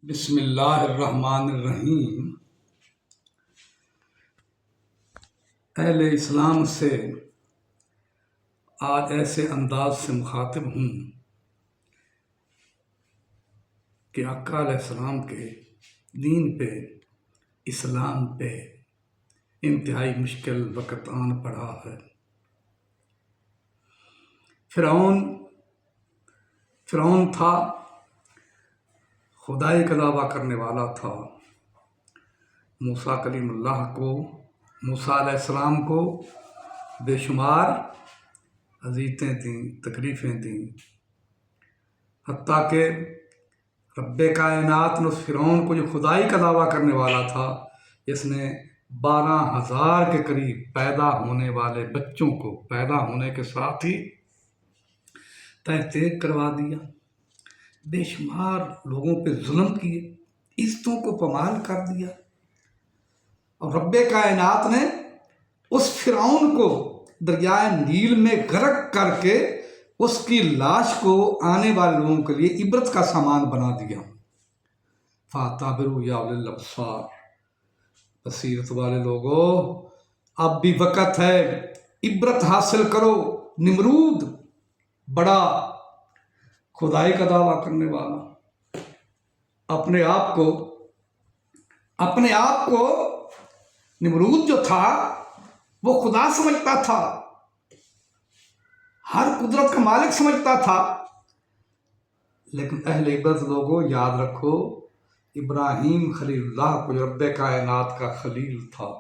بسم اللہ الرحمن الرحیم۔ اہل اسلام سے آج ایسے انداز سے مخاطب ہوں کہ آقا علیہ السلام کے دین پہ، اسلام پہ انتہائی مشکل وقت آن پڑا ہے۔ فرعون تھا، خدائی کا دعویٰ کرنے والا تھا۔ موسیٰ کلیم اللہ کو، موسیٰ علیہ السلام کو بے شمار اذیتیں دیں، تکلیفیں دیں، حتیٰ کہ رب کائنات نے اس فرعون کو جو خدائی کا دعویٰ کرنے والا تھا، اس نے 12,000 کے قریب پیدا ہونے والے بچوں کو پیدا ہونے کے ساتھ ہی تحقیق کروا دیا، بے شمار لوگوں پہ ظلم کیے، عزتوں کو پامال کر دیا۔ اور رب کائنات نے اس فرعون کو دریائے نیل میں غرق کر کے اس کی لاش کو آنے والے لوگوں کے لیے عبرت کا سامان بنا دیا۔ فَاعْتَبِرُوا يَا أُولِي الْأَبْصَارِ، بصیرت والے لوگوں، اب بھی وقت ہے، عبرت حاصل کرو۔ نمرود بڑا خدائی کا دعویٰ کرنے والا، اپنے آپ کو نمرود جو تھا وہ خدا سمجھتا تھا، ہر قدرت کا مالک سمجھتا تھا۔ لیکن اہل عبرت لوگوں، یاد رکھو، ابراہیم خلیل اللہ کو جو رب کائنات کا خلیل تھا،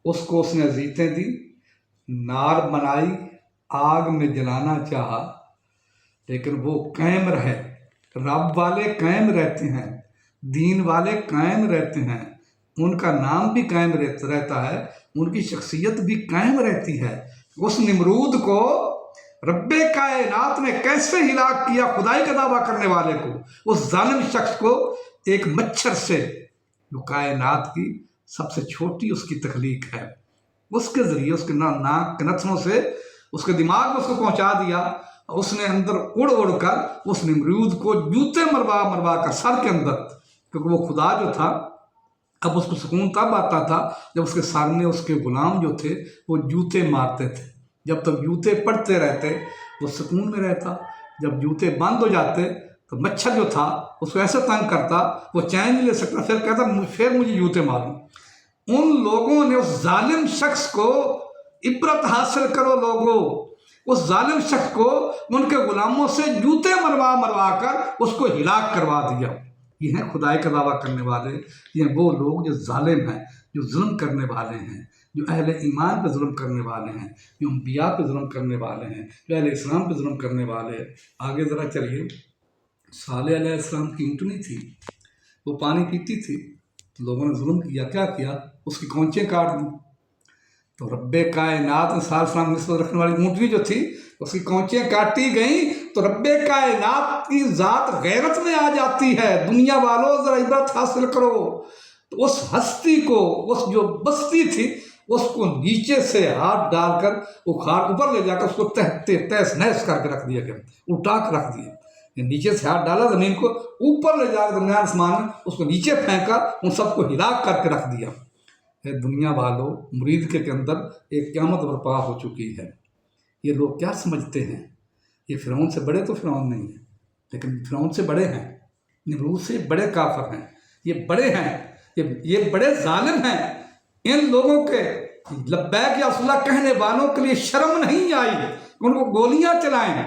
اس کو اس نے اذیتیں دی، نار بنائی، آگ میں جلانا چاہا، لیکن وہ قائم رہے۔ رب والے قائم رہتے ہیں، دین والے قائم رہتے ہیں، ان کا نام بھی قائم رہتا ہے، ان کی شخصیت بھی قائم رہتی ہے۔ اس نمرود کو رب کائنات نے کیسے ہلاک کیا؟ خدائی کا دعویٰ کرنے والے کو، اس ظالم شخص کو ایک مچھر سے، جو کائنات کی سب سے چھوٹی اس کی تخلیق ہے، اس کے ذریعے، اس کے ناک کے نتنوں سے اس کے دماغ میں اس کو پہنچا دیا۔ اس نے اندر اڑ کر اس نمرود کو جوتے مروا کر سر کے اندر، کیونکہ وہ خدا جو تھا، اب اس کو سکون تب آتا تھا جب اس کے سامنے اس کے غلام جو تھے وہ جوتے مارتے تھے۔ جب تک جوتے پڑتے رہتے وہ سکون میں رہتا، جب جوتے بند ہو جاتے تو مچھر جو تھا اس کو ایسے تنگ کرتا، وہ چین نہیں لے سکتا، پھر کہتا پھر مجھے جوتے ماروں۔ ان لوگوں نے اس ظالم شخص کو، عبرت حاصل کرو لوگوں، اس ظالم شخص کو ان کے غلاموں سے جوتے مروا کر اس کو ہلاک کروا دیا۔ یہ ہیں خدائی کا دعویٰ کرنے والے، یہ وہ لوگ جو ظالم ہیں، جو ظلم کرنے والے ہیں، جو اہل ایمان پہ ظلم کرنے والے ہیں، جو انبیاء پہ ظلم کرنے والے ہیں، جو اہل اسلام پہ ظلم کرنے والے ہیں۔ آگے ذرا چلیے۔ صالح علیہ السلام کی اونٹنی تھی، وہ پانی پیتی تھی، لوگوں نے ظلم کیا، کیا کیا؟ اس کی کونچیں کاٹ دیں۔ تو رب کائنات نے صالح علیہ السلام نسبت رکھنے والی اونٹنی جو تھی، اس کی کونچیں کاٹی گئیں تو رب کائنات کی ذات غیرت میں آ جاتی ہے۔ دنیا والوں ذرا عبرت حاصل کرو۔ تو اس ہستی کو، اس جو بستی تھی، اس کو نیچے سے ہاتھ ڈال کر اکھاڑ اوپر لے جا کر اس کو تہس نہس کر کے رکھ دیا گیا، اٹھا کے رکھ دیا۔ نیچے سے ہاتھ ڈالا زمین کو، اوپر لے جا کر درمیان آسمان میں اس کو نیچے پھینکا، ان سب کو ہلاک کر کے رکھ دیا۔ دنیا والوں، مرید کے اندر ایک قیامت برپا ہو چکی ہے۔ یہ لوگ کیا سمجھتے ہیں؟ یہ فرعون سے بڑے تو فرعون نہیں ہیں، لیکن فرعون سے بڑے ہیں، نمرود سے بڑے کافر ہیں، یہ بڑے ہیں، یہ بڑے ظالم ہیں۔ ان لوگوں کے لبیک یا رسول اللہ کہنے والوں کے لیے شرم نہیں آئی، ان کو گولیاں چلائیں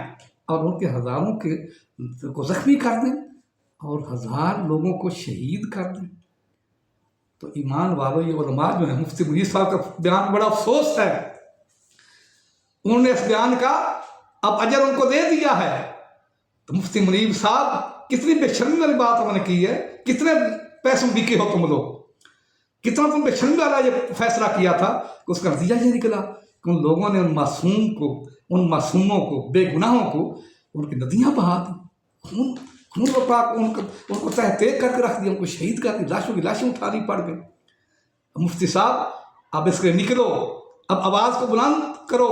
اور ان کے ہزاروں کو زخمی کر دیں اور 1000 لوگوں کو شہید کر دیں۔ تو ایمان والوں، یہ علماء جو ہیں، مفتی منیر صاحب کا بیان بڑا افسوس ہے، انہوں نے اس بیان کا اب اجر ان کو دے دیا ہے۔ تو مفتی منیر صاحب، کتنی بے شرمی والی بات انہوں نے کی ہے، کتنے پیسوں بکے ہو تم لوگ، کتنا تم بے شرمی والا یہ فیصلہ کیا تھا کہ اس کا نتیجہ یہ نکلا کہ ان لوگوں نے ان معصوم کو، ان معصوموں کو، بے گناہوں کو، ان کی ندیاں بہا دی، خون وپا ان کو تہتے کر کے رکھ دیا، ان کو شہید کر دیا، لاشوں کی لاشیں اٹھانی پڑ گئی۔ مفتی صاحب، اب اس کے نکلو، اب آواز کو بلند کرو،